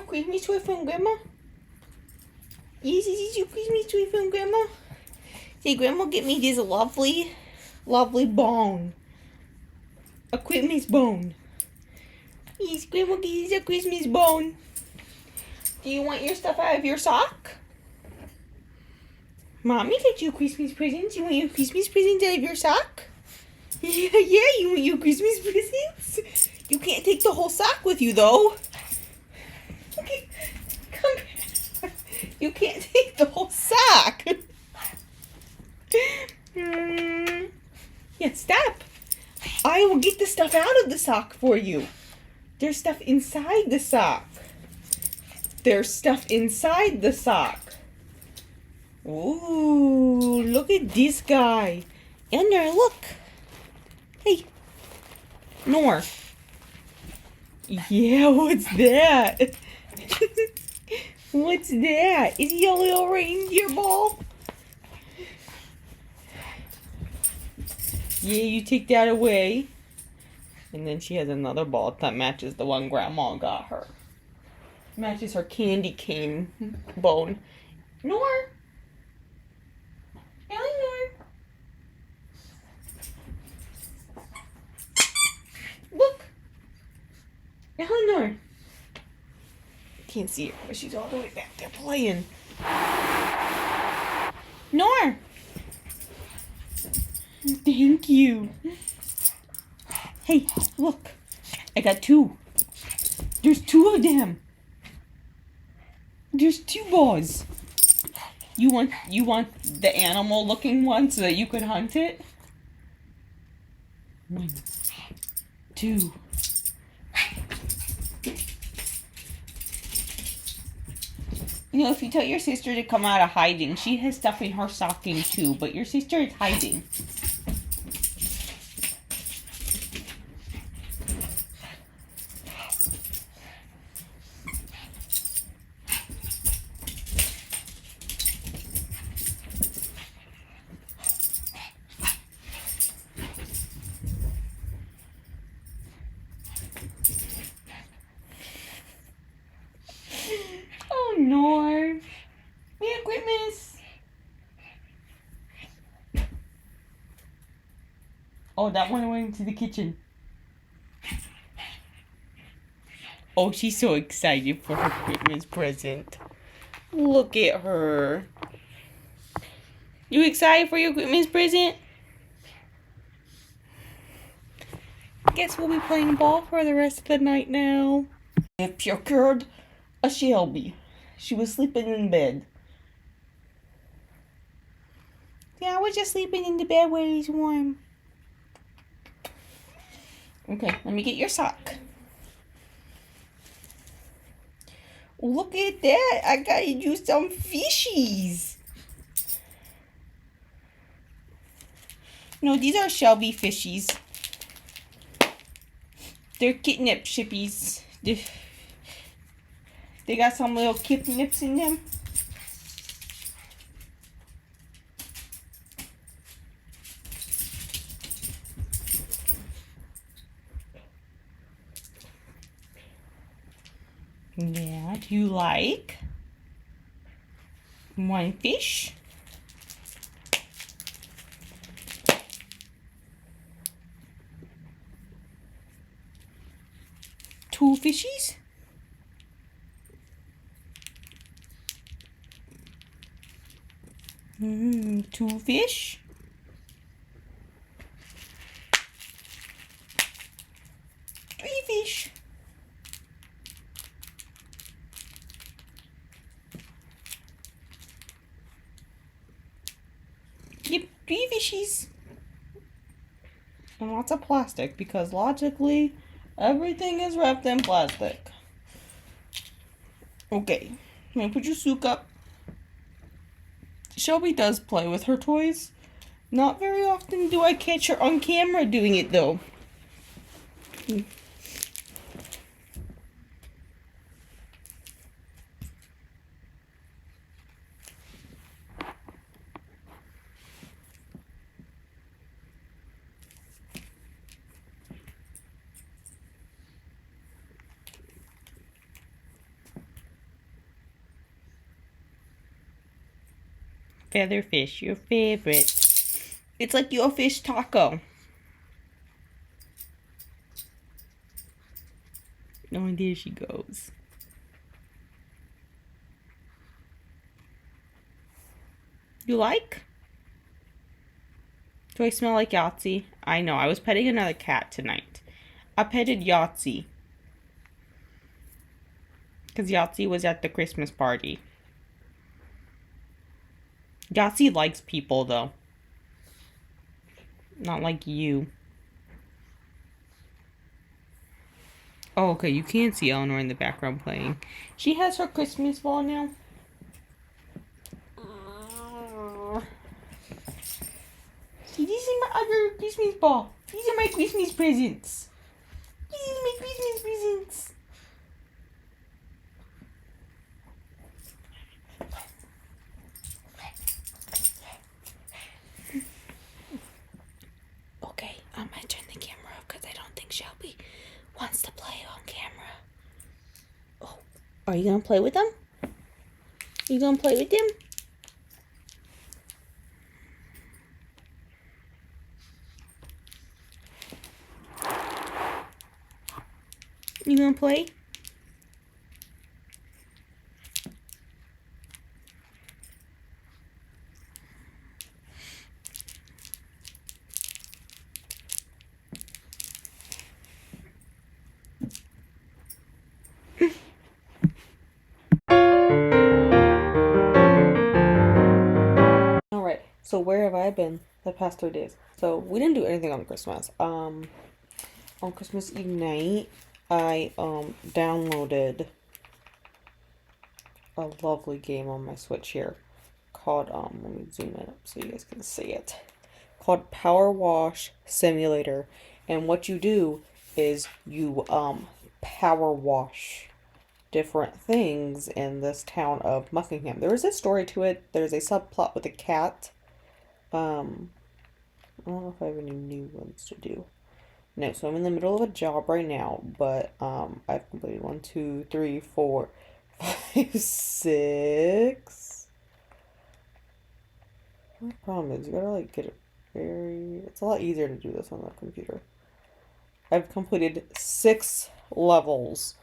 your Christmas toy from Grandma? Yes, this is your Christmas toy from Grandma. Say, Grandma, get me this lovely bone. A Christmas bone. Yes, Grandma, get you a Christmas bone. Do you want your stuff out of your sock? Mommy got you a Christmas present. You want your Christmas present out of your sock? Yeah, you want your Christmas presents? You can't take the whole sock with you, though. Okay, come here. You can't take the whole sock. Yeah, stop. I will get the stuff out of the sock for you. There's stuff inside the sock. There's stuff inside the sock. Ooh, look at this guy. Eleanor, look. Hey. Nor. Yeah, what's that? What's that? Is he a little reindeer ball? Yeah, you take that away. And then she has another ball that matches the one Grandma got her. Matches her candy cane bone. Nor. Eleanor. Look. Eleanor. Can't see her, but she's all the way back there playing. Nor. Thank you. Hey, look. I got two. There's two of them. There's two balls. You want the animal looking one so that you could hunt it? 1, 2. You know, if you tell your sister to come out of hiding, she has stuff in her stocking too, but your sister is hiding. Oh, Nor. Merry Christmas. Oh, that one went into the kitchen. Oh, she's so excited for her Christmas present. Look at her. You excited for your Christmas present? Guess we'll be playing ball for the rest of the night now. I procured a Shelby. She was sleeping in bed. Yeah, I was just sleeping in the bed where it's warm. Okay, let me get your sock. Look at that. I got you some fishies. No, these are Shelby fishies. They're kidnap shippies. They got some little kidnaps in them. Yeah, do you like one fish? Two fishies? Two fish? Three fish? Yep, 3 fishies. And lots of plastic, because logically, everything is wrapped in plastic. Okay, I'm gonna put your souk up. Shelby does play with her toys. Not very often do I catch her on camera doing it, though. Featherfish, your favorite. It's like your fish taco. Oh, and there she goes. You like? Do I smell like Yahtzee? I know, I was petting another cat tonight. I petted Yahtzee. Because Yahtzee was at the Christmas party. Yahtzee likes people, though. Not like you. Oh, okay, you can see Eleanor in the background playing. She has her Christmas ball now. See, this is my other Christmas ball. These are my Christmas presents. These are my Christmas presents. Okay, I might turn the camera off because I don't think Shelby wants to play on camera. Oh, are you gonna play with them? You gonna play with them? You gonna play? Alright, so where have I been the past 3 days? So we didn't do anything on Christmas. On Christmas Eve night, I downloaded a lovely game on my Switch here called let me zoom it up so you guys can see it. Called Power Wash Simulator. And what you do is you power wash different things in this town of Muckingham. There is a story to it. There's a subplot with a cat. I don't know if I have any new ones to do. No, so I'm in the middle of a job right now, but I've completed 1, 2, 3, 4, 5, 6. My problem is you gotta like get it it's a lot easier to do this on the computer. I've completed 6 levels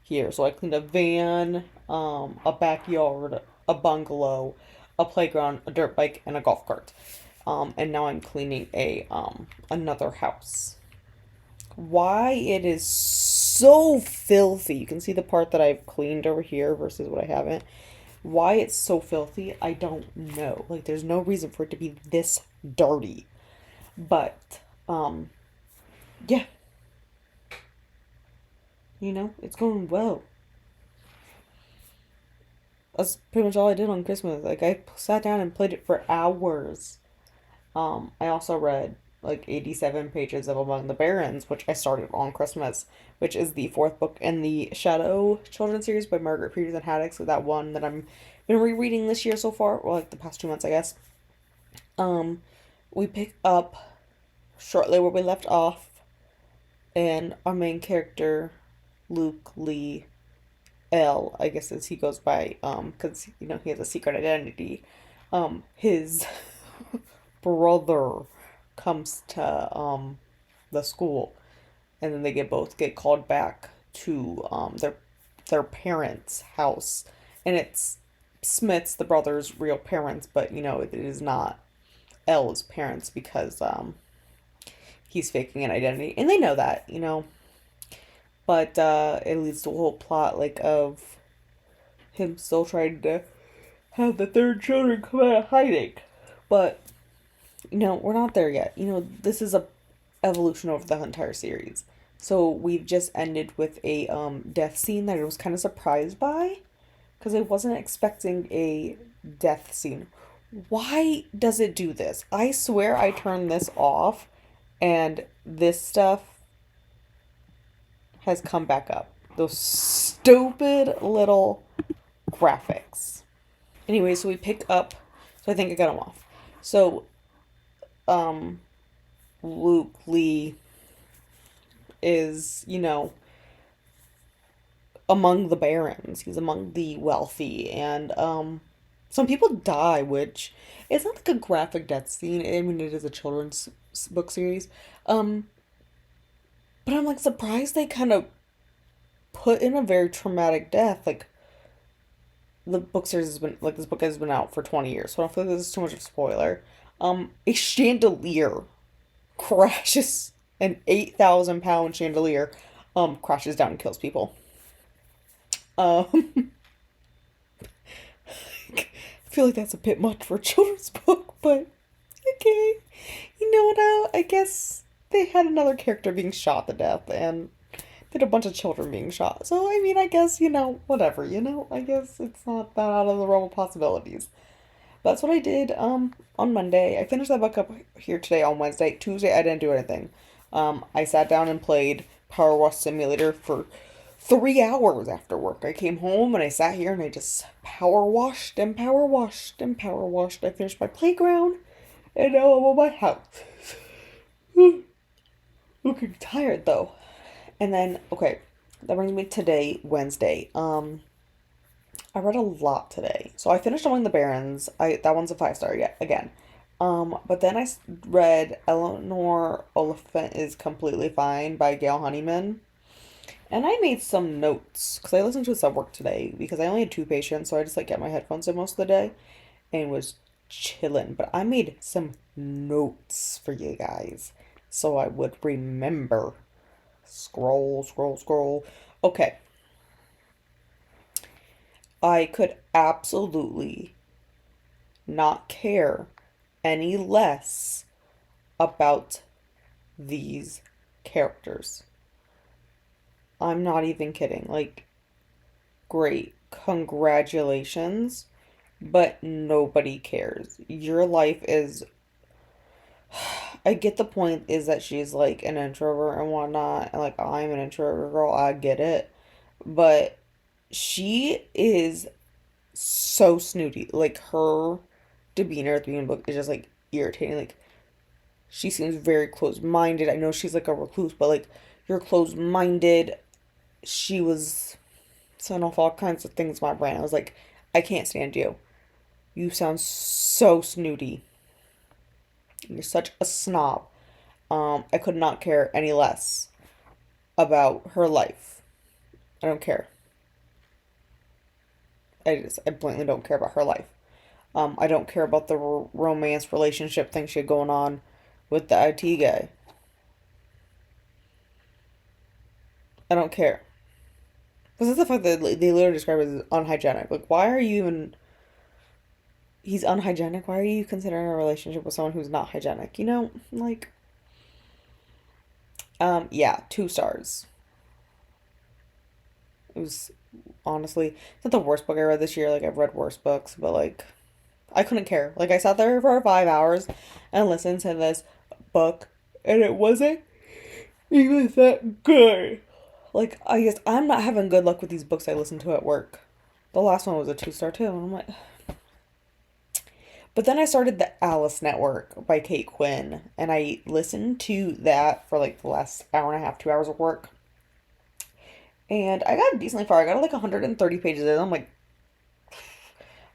here. So I cleaned a van, a backyard, a bungalow, a playground, a dirt bike, and a golf cart. And now I'm cleaning a another house. Why it is so filthy. You can see the part that I've cleaned over here versus what I haven't. Why it's so filthy, I don't know. Like, there's no reason for it to be this dirty. But, yeah. You know, it's going well. That's pretty much all I did on Christmas. Like, I sat down and played it for hours. I also read like 87 pages of Among the Barrens, which I started on Christmas, which is the 4th book in the Shadow children's series by Margaret, Peterson, Haddix. So that one that I'm been rereading this year so far, or like the past 2 months, I guess. We pick up shortly where we left off, and our main character, Luke Lee L, I guess as he goes by, because you know he has a secret identity. His brother comes to the school, and then they both get called back to their parents' house, and it's Smith's, the brother's real parents, but you know it is not Elle's parents because he's faking an identity, and they know that, you know. But it leads to a whole plot like of him still trying to have the 3rd children come out of hiding. But you know, we're not there yet. You know, this is a evolution over the entire series. So we've just ended with a death scene that I was kind of surprised by, because I wasn't expecting a death scene. Why does it do this? I swear I turned this off and this stuff has come back up. Those stupid little graphics. Anyway, so we pick up. So I think I got them off. So, Luke Lee is, you know, among the barons. He's among the wealthy, and Some people die, which it's not like a graphic death scene. I mean, it is a children's book series. Um, but I'm like surprised they kind of put in a very traumatic death. Like the book series has been like this book has been out for 20 years, so I don't feel like this is too much of a spoiler. A chandelier crashes, an 8,000 pound chandelier crashes down and kills people. Um, I feel like that's a bit much for a children's book, but okay. You know what? I guess they had another character being shot to death, and did a bunch of children being shot. So I mean, I guess whatever. I guess it's not that out of the realm of possibilities. That's what I did on Monday. I finished that book up here today on Wednesday. Tuesday I didn't do anything. I sat down and played Power Wash Simulator for 3 hours after work. I came home and I sat here and I just power washed and power washed and power washed. I finished my playground and now I'm on my house. Looking tired though. And then okay, that brings me today, Wednesday. I read a lot today. So I finished Among the Barons. That one's a 5 star yet again. But then read Eleanor, Oliphant is Completely Fine by Gail Honeyman. And I made some notes because I listened to this at work today because I only had two patients, so I just like get my headphones in most of the day and was chilling. But I made some notes for you guys so I would remember. Scroll, scroll, scroll. Okay. I could absolutely not care any less about these characters. I'm not even kidding. Like, great. Congratulations. But nobody cares. Your life is. I get the point is that she's like an introvert and whatnot. And like, I'm an introvert girl. I get it. But she is so snooty. Like, her demeanor at the beginning of the book is just like irritating. Like, she seems very close minded. I know she's like a recluse, but like, you're close minded. She was setting off all kinds of things in my brain. I was like, I can't stand you. You sound so snooty. You're such a snob. I could not care any less about her life. I don't care. I blatantly don't care about her life. I don't care about the romance relationship thing she had going on with the IT guy. I don't care. Because it's the fact that they literally describe it as unhygienic. Like, why are you even. He's unhygienic? Why are you considering a relationship with someone who's not hygienic? Like. Yeah, 2 stars. It was honestly, it's not the worst book I read this year. Like, I've read worse books, but like, I couldn't care. Like, I sat there for 5 hours and listened to this book, and it wasn't even that good. Like, I guess I'm not having good luck with these books I listen to at work. The last one was a 2 star too, and I'm like. But then I started the Alice Network by Kate Quinn, and I listened to that for like the last hour and a half, 2 hours of work. And I got decently far. I got like 130 pages in. I'm like,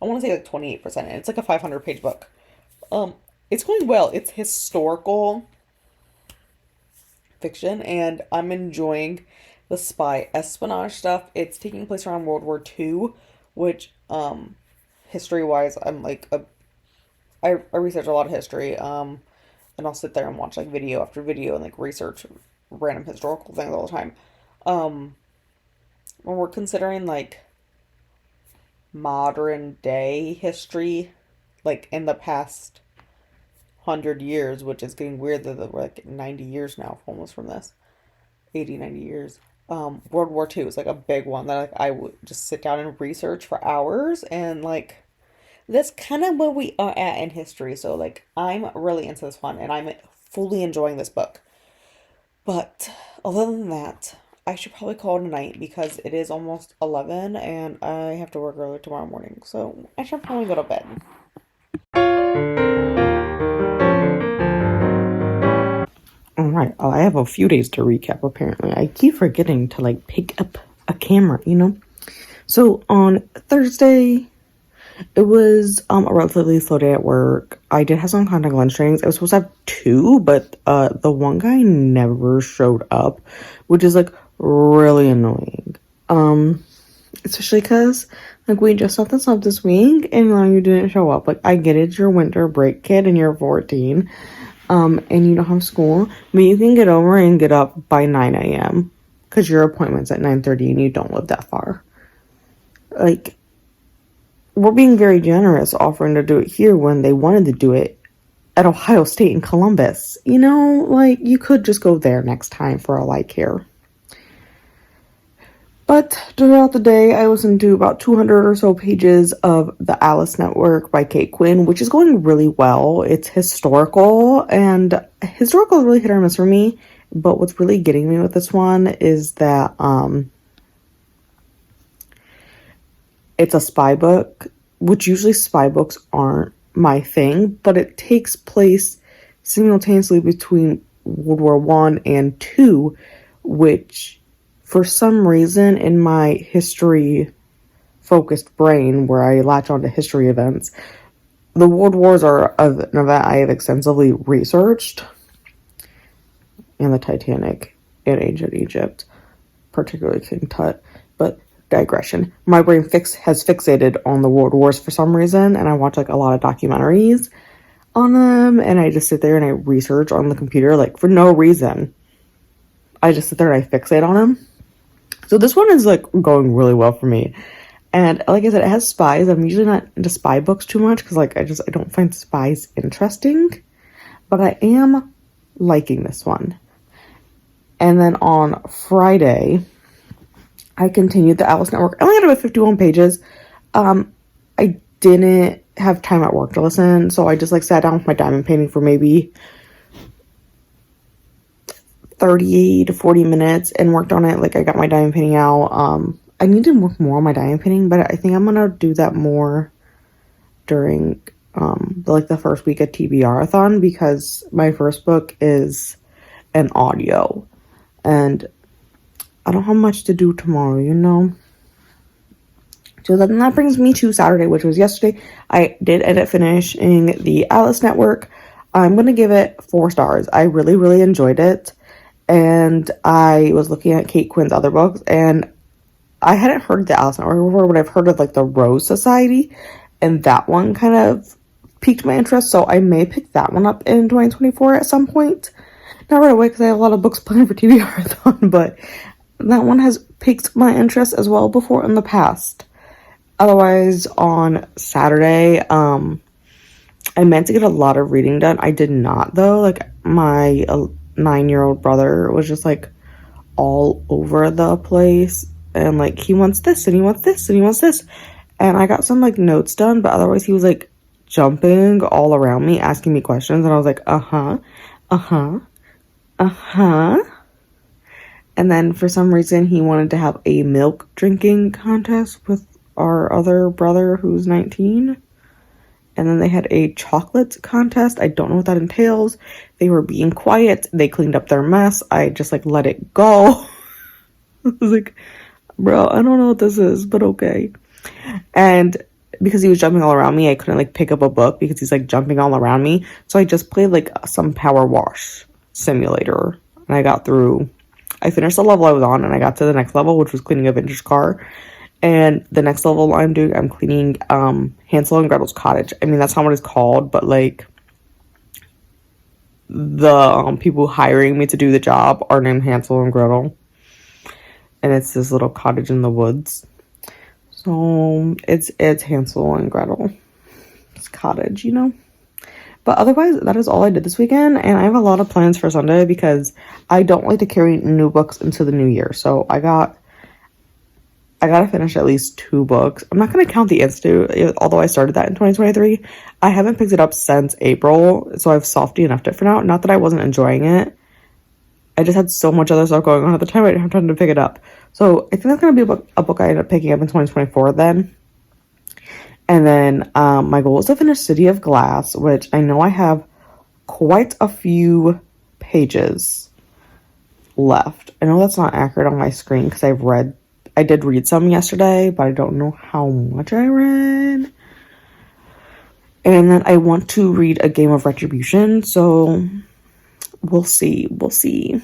I want to say like 28%. And it's like a 500-page book. It's going well. It's historical fiction, and I'm enjoying the spy espionage stuff. It's taking place around World War II, which, history wise, I'm like I research a lot of history, and I'll sit there and watch like video after video and like research random historical things all the time. Um, when we're considering like modern day history, like in the past 100 years, which is getting weird that we're like 90 years now almost from this, 80, 90 years. World War II is like a big one that like I would just sit down and research for hours, and like that's kind of where we are at in history. So like I'm really into this one and I'm fully enjoying this book. But other than that, I should probably call it a night because it is almost 11 and I have to work early tomorrow morning. So I should probably go to bed. Alright, I have a few days to recap apparently. I keep forgetting to like pick up a camera. So on Thursday, It was a relatively slow day at work. I did have some contact lens trainings. I was supposed to have two, but the one guy never showed up, which is like really annoying. Especially because like we just set this up this week and now you didn't show up. Like I get it, your winter break kid and you're 14, and you don't have school, but you can get over and get up by 9 a.m. because your appointment's at 9:30 and you don't live that far. Like, we're being very generous offering to do it here when they wanted to do it at Ohio State in Columbus. You know, like, you could just go there next time for all I care. But throughout the day, I listened to about 200 or so pages of The Alice Network by Quinn, which is going really well. It's historical, and historical is really hit or miss for me. But what's really getting me with this one is that it's a spy book, which usually spy books aren't my thing, but it takes place simultaneously between World War One and Two, which for some reason in my history focused brain where I latch onto history events, the World Wars are an event I have extensively researched, and the Titanic and ancient Egypt, particularly King Tut. But digression. My brain has fixated on the World Wars for some reason, and I watch like a lot of documentaries on them, and I just sit there and I research on the computer like for no reason. I just sit there and I fixate on them. So this one is like going really well for me. And like I said, it has spies. I'm usually not into spy books too much because like I don't find spies interesting. But I am liking this one. And then on Friday, I continued the Alice Network. I only had about 51 pages. I didn't have time at work to listen, so I just like sat down with my diamond painting for maybe 30 to 40 minutes and worked on it. Like I got my diamond painting out. I need to work more on my diamond painting, but I think I'm gonna do that more during the first week of TBR-a-thon, because my first book is an audio and I don't have much to do tomorrow, you know. So then that brings me to Saturday, which was yesterday. I did end up finishing the Alice Network. I'm gonna give it 4 stars. I really, really enjoyed it. And I was looking at Kate Quinn's other books, and I hadn't heard the Alice Network before, but I've heard of like the Rose Society, and that one kind of piqued my interest, so I may pick that one up in 2024 at some point. Not right away because I have a lot of books planned for TBR-a-thon, but that one has piqued my interest as well before in the past. Otherwise, on Saturday, I meant to get a lot of reading done. I did not, though. Like, my 9-year-old brother was just, like, all over the place. And, like, he wants this, and he wants this, and he wants this. And I got some, like, notes done, but otherwise he was, like, jumping all around me, asking me questions. And I was like, And then for some reason he wanted to have a milk drinking contest with our other brother who's 19. And then they had a chocolate contest. I don't know what that entails. They were being quiet. They cleaned up their mess. I just like let it go. I was like, bro, I don't know what this is, but okay. And because he was jumping all around me, I couldn't like pick up a book because he's like jumping all around me. So I just played like some power wash simulator. And I finished the level I was on, and I got to the next level, which was cleaning a vintage car. And the next level I'm cleaning Hansel and Gretel's cottage. I mean, that's not what it's called, but like the people hiring me to do the job are named Hansel and Gretel. And it's this little cottage in the woods. So it's Hansel and Gretel. It's cottage, you know. But otherwise, that is all I did this weekend, and I have a lot of plans for Sunday because I don't like to carry new books into the new year. So I gotta finish at least 2 books. I'm not gonna count the Institute, although I started that in 2023. I haven't picked it up since April, so I've softy enoughed it for now. Not that I wasn't enjoying it. I just had so much other stuff going on at the time, I didn't have time to pick it up. So I think that's gonna be a book I end up picking up in 2024 then. And then my goal is to finish City of Glass, which I know I have quite a few pages left. I know that's not accurate on my screen because I did read some yesterday, but I don't know how much I read. and then I want to read A Game of Retribution, so we'll see.